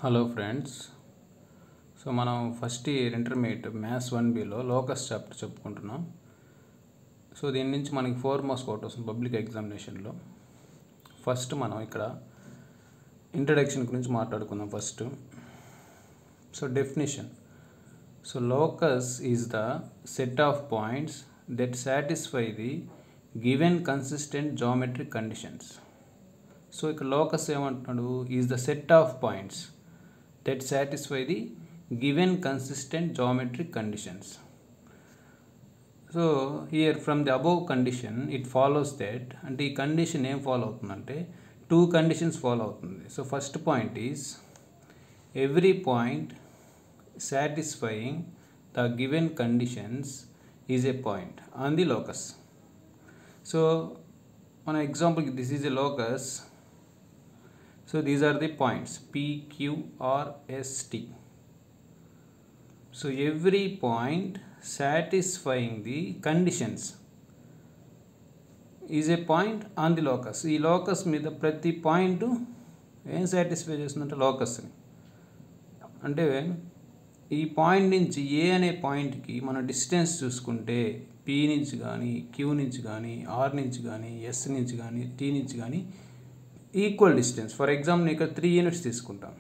Hello friends. So మనం first year intermediate maths 1Bలో locus chapter చెప్పుకుంటున్నాం. సో దీని నుంచి మనకి 4 మార్క్స్ ఒకటి వస్తుంది పబ్లిక్ ఎగ్జామినేషన్లో. ఫస్ట్ మనం ఇక్కడ ఇంట్రడక్షన్ గురించి మాట్లాడుకుందాం first. So definition. So locus is the set of points that satisfy the given consistent geometric conditions. So ఇక్కడ లోకస్ ఏమంటున్నాడు, is the set of points that satisfy the given consistent geometric conditions. So here from the above condition it follows that, and the condition em follow avutundante two conditions follow avutundi. So first point is every point satisfying the given conditions is a point on the locus. So on example, this is a locus. So these are the points P, Q, R, S, T. So every point satisfying the conditions is a point on the locus. ఈ locus మీద ప్రతి point ఏం satisfy చేస్తుందంటే లోకస్ని. అంటే ఈ point నుంచి ఏ అనే పాయింట్కి మనం డిస్టెన్స్ చూసుకుంటే P నుంచి కానీ Q నుంచి కానీ R నుంచి కానీ S నుంచి కానీ T నుంచి కానీ ఈక్వల్ డిస్టెన్స్. ఫర్ ఎగ్జాంపుల్ ఇక్కడ 3 యూనిట్స్ తీసుకుంటాం,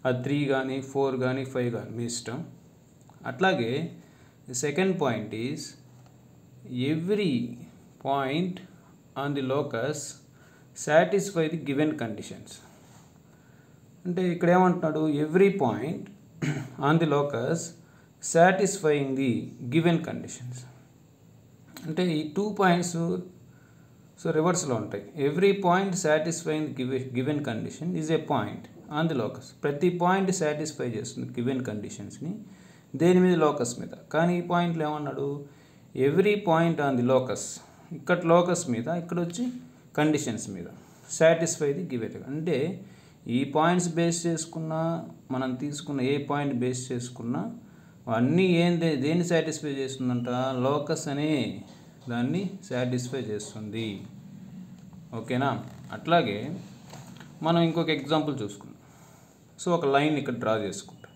అది 3 కానీ 4 కానీ 5 కానీ మీ ఇష్టం. అట్లాగే second point is every point on the locus satisfy the given conditions. అంటే ఇక్కడ ఏమంటున్నాడు, every point on the locus satisfying the given conditions. అంటే ఈ 2 పాయింట్స్ సో రివర్స్లో ఉంటాయి. Every point satisfying given condition is a point on the locus. ప్రతి point satisfy చేస్తుంది given కండిషన్స్ని దేని మీద, లోకస్ మీద. కానీ ఈ పాయింట్లో ఏమన్నాడు, every point on the locus, ఇక్కడ లోకస్ మీద, ఇక్కడ వచ్చి కండిషన్స్ మీద సాటిస్ఫై ది గివెన్. అంటే ఈ పాయింట్స్ బేస్ చేసుకున్నా మనం తీసుకున్న ఏ పాయింట్ బేస్ చేసుకున్నా అన్నీ దేన్ని సాటిస్ఫై చేస్తుందంట, లోకస్ అనే దాన్ని సాటిస్ఫై చేస్తుంది. ఓకేనా. అట్లాగే మనం ఇంకొక ఎగ్జాంపుల్ చూసుకుందాం. సో ఒక లైన్ ఇక్కడ డ్రా చేసుకుంటాం,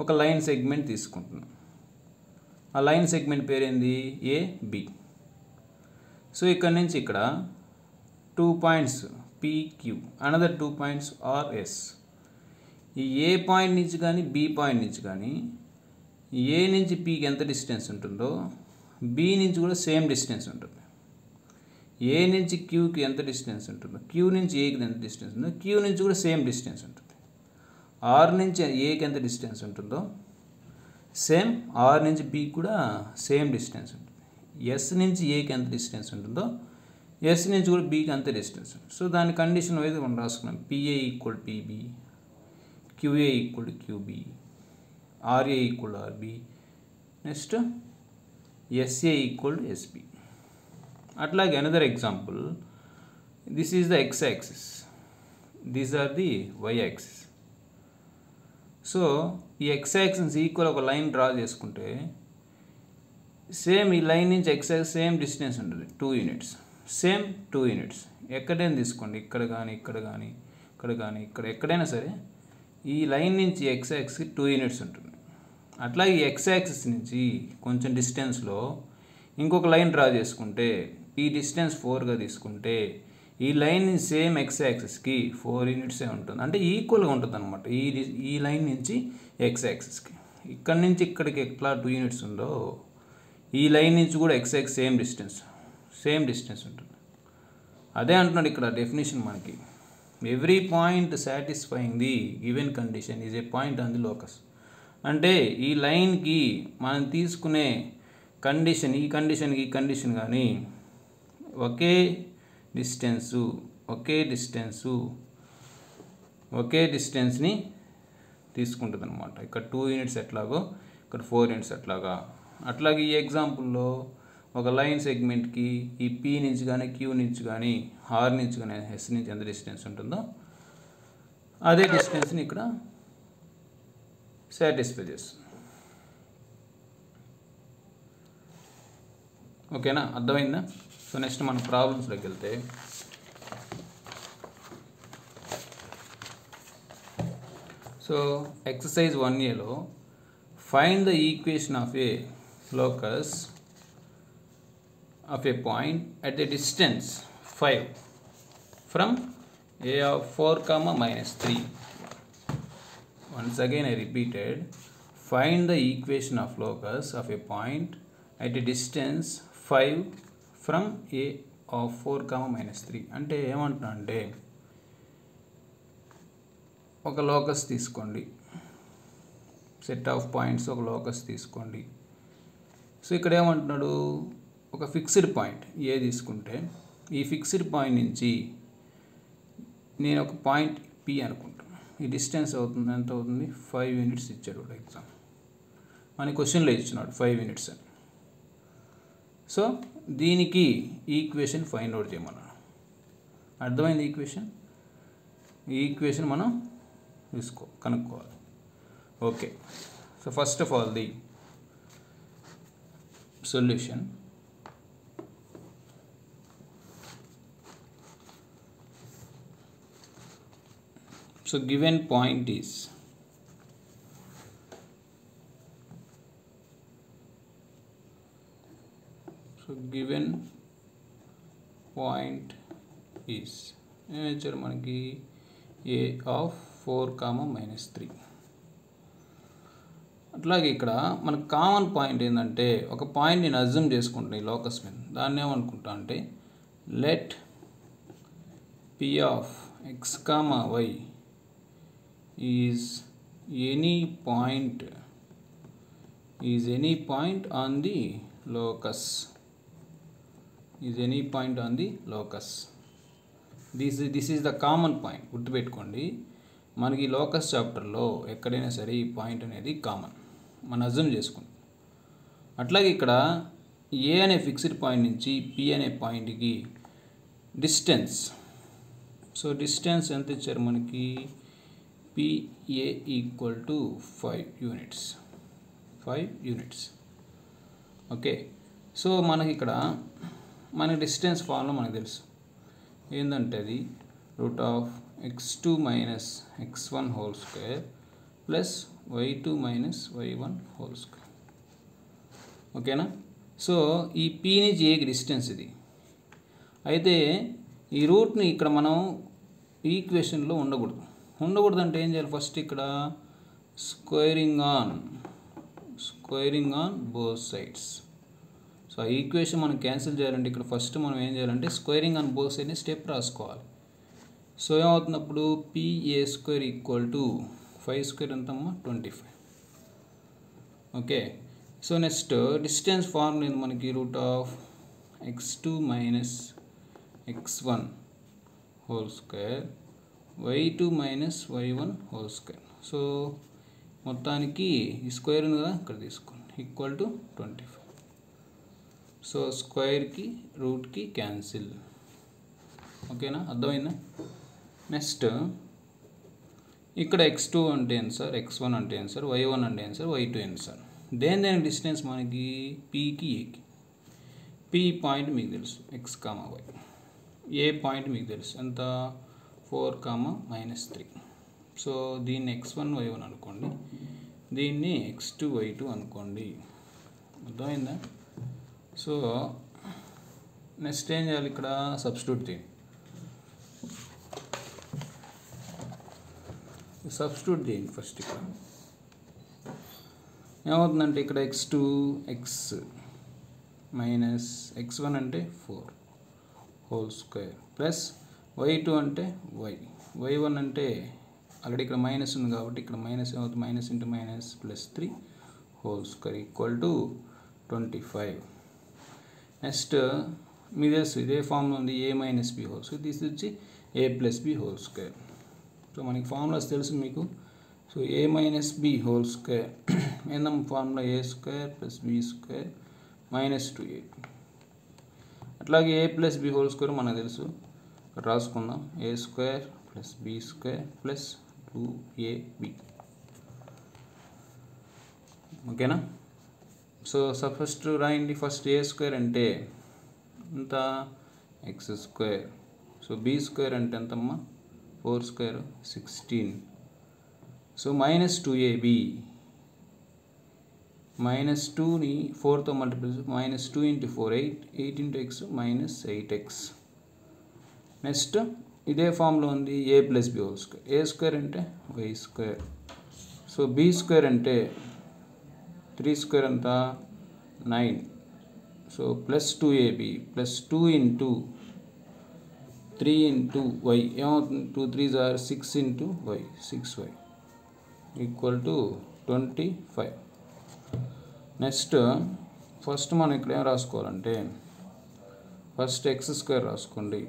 ఒక లైన్ సెగ్మెంట్ తీసుకుంటున్నాం. ఆ లైన్ సెగ్మెంట్ పేరేంది, AB. సో ఇక్కడ నుంచి ఇక్కడ 2 points PQ, another 2 points RS. ఈ ఏ పాయింట్ నుంచి కానీ B పాయింట్ నుంచి కానీ ఏ నుంచి Pకి ఎంత డిస్టెన్స్ ఉంటుందో B నుంచి కూడా సేమ్ డిస్టెన్స్ ఉంటుంది. ఏ నుంచి Qకి ఎంత డిస్టెన్స్ ఉంటుందో, Q నుంచి Aకి ఎంత డిస్టెన్స్ ఉంటుందో Q నుంచి కూడా సేమ్ డిస్టెన్స్ ఉంటుంది. R నుంచి Aకి ఎంత డిస్టెన్స్ ఉంటుందో సేమ్ R నుంచి B కూడా సేమ్ డిస్టెన్స్ ఉంటుంది. S నుంచి Aకి ఎంత డిస్టెన్స్ ఉంటుందో S నుంచి కూడా Bకి అంత డిస్టెన్స్ ఉంటుంది. సో దాని కండిషన్ వైజ్ మనం రాసుకున్నాం. PA equal PB, QA equal QB, RA equal RB, next SA equal SB. అట్లాగే another example, this is the X axis, these are the Y axis. So ఈ X axis equal ఒక line draw చేసుకుంటే same ఈ line నుంచి X axis same distance ఉంటుంది 2 units, same 2 units. ఎక్కడైనా తీసుకోండి, ఇక్కడ కానీ ఇక్కడ కానీ ఇక్కడ కానీ ఇక్కడ ఎక్కడైనా సరే ఈ లైన్ నుంచి X యాక్సిస్కి 2 యూనిట్స్ ఉంటుంది. అట్లాగే X యాక్సిస్ నుంచి కొంచెం డిస్టెన్స్లో ఇంకొక లైన్ డ్రా చేసుకుంటే ఈ డిస్టెన్స్ 4గా తీసుకుంటే ఈ లైన్ సేమ్ X యాక్సిస్కి 4 యూనిట్సే ఉంటుంది. అంటే ఈక్వల్గా ఉంటుంది అనమాట. ఈ లైన్ నుంచి X యాక్సిస్కి, ఇక్కడ నుంచి ఇక్కడికి ఎట్లా 2 యూనిట్స్ ఉందో ఈ లైన్ నుంచి కూడా X యాక్సిస్ సేమ్ డిస్టెన్స్ ఉంటుంది. అదే అంటున్నాడు ఇక్కడ డెఫినేషన్ మనకి, every point satisfying the given condition is a point on the locus. అంటే ఈ లైన్కి మనం తీసుకునే కండిషన్, ఈ కండిషన్ కానీ ఒకే డిస్టెన్స్ని తీసుకుంటుంది అనమాట. ఇక్కడ 2 యూనిట్స్ ఎట్లాగో ఇక్కడ 4 యూనిట్స్ ఎట్లాగా. అట్లాగే ఈ ఎగ్జాంపుల్లో ఒక లైన్ సెగ్మెంట్కి ఈ P నుంచి కానీ Q నుంచి కానీ R నుంచి కానీ S నుంచి ఎంత డిస్టెన్స్ ఉంటుందో అదే డిస్టెన్స్ని ఇక్కడ సాటిస్ఫై చేస్తుంది. ఓకేనా, అర్థమైందా? సో నెక్స్ట్ మనం ప్రాబ్లమ్స్లోకి వెళ్తే సో ఎక్సర్సైజ్ 1Aలో find the equation of a locus of a point at the distance 5 from a of 4 comma minus 3. Once again I repeated, find the equation of locus of a point at a distance 5 from a of 4 comma minus 3. అంటే ఏమంటున్నా అంటే ఒక locus తీసుకోండి, set of points ఒక locus తీసుకోండి. So ఇక్కడ ఏమంటున్నాడు, ఒక ఫిక్స్డ్ పాయింట్ ఏ తీసుకుంటే ఈ ఫిక్స్డ్ పాయింట్ నుంచి నేను ఒక పాయింట్ పి అనుకుంటాను. ఈ డిస్టెన్స్ అవుతుంది ఎంత అవుతుంది, 5 యూనిట్స్ ఇచ్చాడు ఎగ్జామ్ మన క్వశ్చన్లో ఇచ్చినాడు 5 యూనిట్స్ అని. సో దీనికి ఈక్వేషన్ ఫైండ్ అవుట్ చేయమన్నాడు. అర్థమైంది ఈక్వేషన్? ఈ ఈక్వేషన్ మనం కనుక్కోవాలి. Okay, so first of all the solution. So given point is మనకి a of 4 comma minus 3. అట్లాగే ఇక్కడ మనకు కామన్ పాయింట్ ఏంటంటే ఒక పాయింట్ నేను అజ్యూమ్ చేసుకుంటాను ఈ లోకస్ మీద. దాన్ని ఏమనుకుంటా అంటే let p of x comma y is any point on the locus. This is the common point. గుర్తుపెట్టుకోండి, మనకి లోకస్ చాప్టర్లో ఎక్కడైనా సరే ఈ పాయింట్ అనేది కామన్ మనం అజ్యూమ్ చేసుకుంటాం. అట్లాగే ఇక్కడ ఏ అనే ఫిక్స్డ్ పాయింట్ నుంచి పి అనే పాయింట్కి డిస్టెన్స్. సో డిస్టెన్స్ ఎంత ఇచ్చారు మనకి, PA equal to 5 units. Okay, so మనకి ఇక్కడ మన డిస్టెన్స్ ఫార్ములా మనకు తెలుసు ఏంటంటే అది x2 minus x1 whole square plus y2 minus y1 whole square. ఓకేనా? సో ఈ P నుంచి ఏకి డిస్టెన్స్ ఇది. అయితే ఈ రూట్ని ఇక్కడ మనం ఈక్వేషన్లో ఉండకూడదు అంటే ఏం చేయాలి, ఫస్ట్ ఇక్కడ squaring on both sides. So ఆ ఈక్వేషన్ మనం క్యాన్సిల్ చేయాలంటే ఇక్కడ ఫస్ట్ మనం ఏం చేయాలంటే స్క్వేరింగ్ ఆన్ బోత్ సైడ్ని స్టెప్ రాసుకోవాలి. సో ఏమవుతున్నప్పుడు PA square equal to 5 square ఎంతమ్మా 25. Okay, so next distance form లేదు మనకి x2 minus x1 whole square y2 minus y1 whole square. So మొత్తానికి ఈ స్క్వేర్ ఉంది కదా ఇక్కడ తీసుకోండి, ఈక్వల్ టు 25. సో స్క్వేర్కి రూట్కి క్యాన్సిల్. ఓకేనా, అర్థమైందా? నెక్స్ట్ ఇక్కడ x2 అంటే ఏంటి సార్, x1 అంటే ఏంటి సార్, y1 అంటే ఏంటి సార్, y2 ఏంటి సార్. దేని డిస్టెన్స్ మనకి Pకి ఏకి. P పాయింట్ మీకు తెలుసు x, y. ఏ పాయింట్ మీకు తెలుసు ఎంత 4 comma minus 3. సో దీన్ని x1 y1 అనుకోండి, దీన్ని x2 y2 అనుకోండి. అర్థమైందా? సో నెక్స్ట్ ఏం చేయాలి, ఇక్కడ సబ్స్టిట్యూట్ చేయండి. ఫస్ట్ ఇక్కడ ఏమవుతుందంటే ఇక్కడ x2 x మైనస్ x1 అంటే 4 హోల్ స్క్వేర్ ప్లస్ y2 అంటే y1 అంటే ఆల్రెడీ ఇక్కడ మైనస్ ఉంది కాబట్టి ఇక్కడ మైనస్ ఏమవుతుంది, minus into minus plus 3 whole square equal to 25. Next మీ తెలుసు ఇదే ఫార్ములా ఉంది, a minus b whole square, this వచ్చి a plus b whole square. So మనకి ఫార్ములాస్ తెలుసు మీకు. So a minus b whole square ఏందమ్మ formula, a square plus b square minus 2a. అట్లాగే a plus b whole square మనకు తెలుసు, ఇక్కడ రాసుకుందాం, a square plus b square plus 2ab. ఓకేనా? సో ఫస్ట్ రాయండి, ఫస్ట్ a స్క్వేర్ అంటే ఎంత x square, so b square అంటే ఎంతమ్మా 4 square 16 so minus 2ab minus 2ని 4తో multiply minus 2 into 4 8 into X minus 8x. Next ఇదే ఫామ్లో ఉంది a plus B whole square. A square అంటే Y square. So B square అంటే 3 స్క్వేర్ అంతా 9. So plus 2ab plus 2 into 3 into Y ఏమవుతుంది 2 3s are 6 into why 6y equal to 25. Next first మనం ఇక్కడ ఏం రాసుకోవాలంటే ఫస్ట్ ఎక్స్ స్క్వేర్ రాసుకోండి,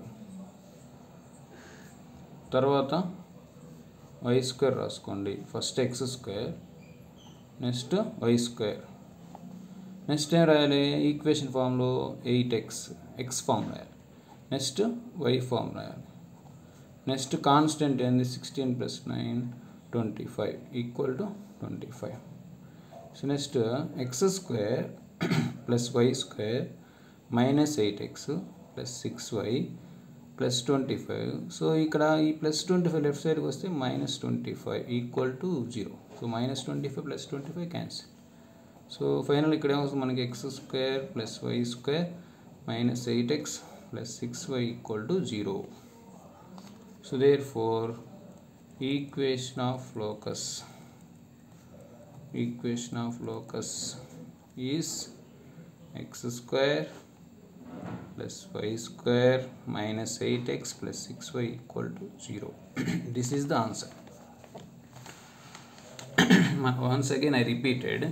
తర్వాత వై స్క్వేర్ రాసుకోండి. First X square next y square. Next ఏం రాయాలి ఈక్వేషన్ ఫామ్లో 8x ఎక్స్ ఫామ్ రాయాలి. నెక్స్ట్ వై ఫామ్ రాయాలి. నెక్స్ట్ కాన్స్టెంట్ ఏంది 16 plus 9 25 equal to 25. So next x square plus y square minus 8x plus 6y plus 25. So ఇక్కడ ఈ plus 25 left సైడ్కి వస్తే minus 25 equal to 0. So minus 25 plus 25 cancel. So final ఇక్కడ ఏమవుతుంది మనకి x square plus y square minus 8x plus 6y equal to 0. So therefore equation of locus is x square plus y square minus 8x plus 6y equal to 0. This is the answer. Once again I repeated.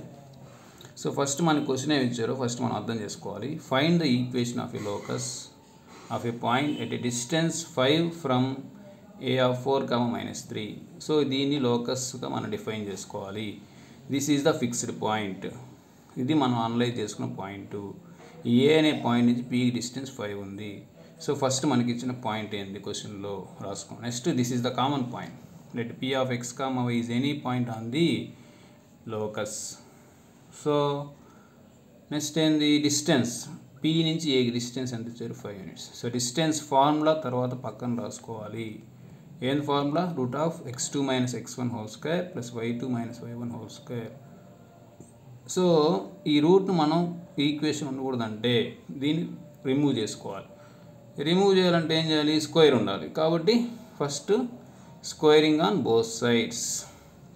So first మన question ఏమి ఇచ్చారో first మనం అర్థం చేసుకోవాలి. Find the equation of a locus of a point at a distance 5 from A of 4, -3. So దీన్ని లోకస్గా మనం define చేసుకోవాలి. This is the fixed point. ఇది మనం అనలైజ్ చేసుకున్న పాయింట్. ఏ అనే పాయింట్ నుంచి పీ డిస్టెన్స్ 5 ఉంది. సో ఫస్ట్ మనకి ఇచ్చిన పాయింట్ ఏంది క్వశ్చన్లో రాసుకోండి. Next this is the common point. Let P of x comma y is any point on the locus. So next ఏంది డిస్టెన్స్ పీ నుంచి ఏ డిస్టెన్స్ ఎంత ఇచ్చారు 5 యూనిట్స్. సో డిస్టెన్స్ ఫార్ములా తర్వాత పక్కన రాసుకోవాలి. ఏంది formula root of x2 - x1 whole square plus y2 - y1 whole square. So ఈ రూట్ను మనం ఈక్వేషన్ ఉండకూడదంటే దీన్ని రిమూవ్ చేసుకోవాలి. రిమూవ్ చేయాలంటే ఏం చేయాలి స్క్వేర్ ఉండాలి. కాబట్టి first squaring on both sides.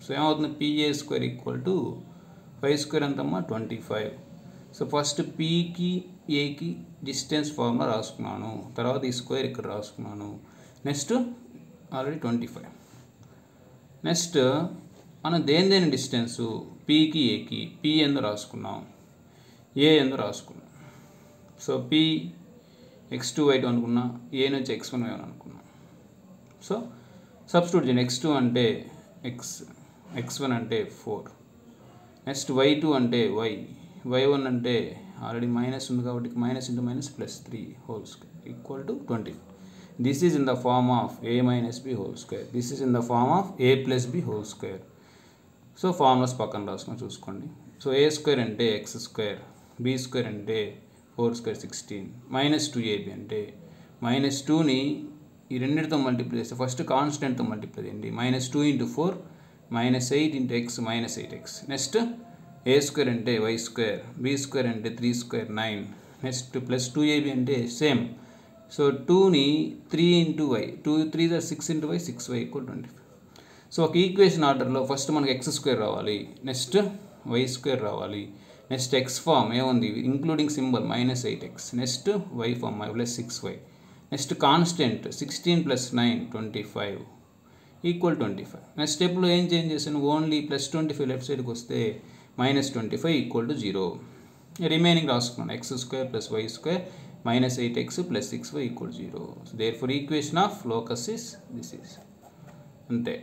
So ఏమవుతుంది PA square equal to 5 square అంతమ్మా 25. సో ఫస్ట్ పీకి ఏకి డిస్టెన్స్ ఫార్ములా రాసుకున్నాను, తర్వాత ఈ స్క్వేర్ ఇక్కడ రాసుకున్నాను. Next already 25. నెక్స్ట్ మనం దేని డిస్టెన్సు పీకి ఏకి పీ ఎందు రాసుకున్నాం, ఏ ఎందు రాసుకున్నాం. సో పీ x2 y2 అనుకున్నా, ఏ నుంచి x1 y1 అనుకున్నాం. సో సబ్స్టిట్యూట్ చేయండి. x2 అంటే x1 అంటే 4. నెక్స్ట్ y2 అంటే y, y1 అంటే ఆల్రెడీ మైనస్ ఉంది కాబట్టి minus into minus plus 3 whole square equal to 20. This is in the form of a - b whole square. This is in the form of a + b whole square. So formulas పక్కన రాసుకొని చూసుకోండి. So a square అంటే x square, B square అంటే 4 square 16, -2ab అంటే -2ని ఈ రెండింటితో multiply చేస్తే ఫస్ట్ కాన్స్టెంట్తో మల్టిప్లై చేయండి. -2 into 4 -8 into x -8x. Next A square అంటే వై స్క్వేర్, బి స్క్వేర్ అంటే 3 స్క్వేర్ 9. నెక్స్ట్ ప్లస్ 2ab అంటే సేమ్. సో 2ని 3 into y 2 3 6 into why 6y equal 25. So ఒక ఈక్వేషన్ ఆర్డర్లో ఫస్ట్ మనకి ఎక్స్ స్క్వేర్ రావాలి, నెక్స్ట్ వై స్క్వేర్ రావాలి, next x form ఏముంది including symbol -8x, next y form plus 6y, next constant 16 plus 9 25 equal 25. Next స్టెప్లో ఏం change చేశాను only plus 25 left సైడ్కి వస్తే -25 ఈక్వల్ టు 0. రిమైనింగ్ రాసుకున్నాను x square plus y square -8x plus 6y equal 0. So therefore equation of locus is this is అంతే.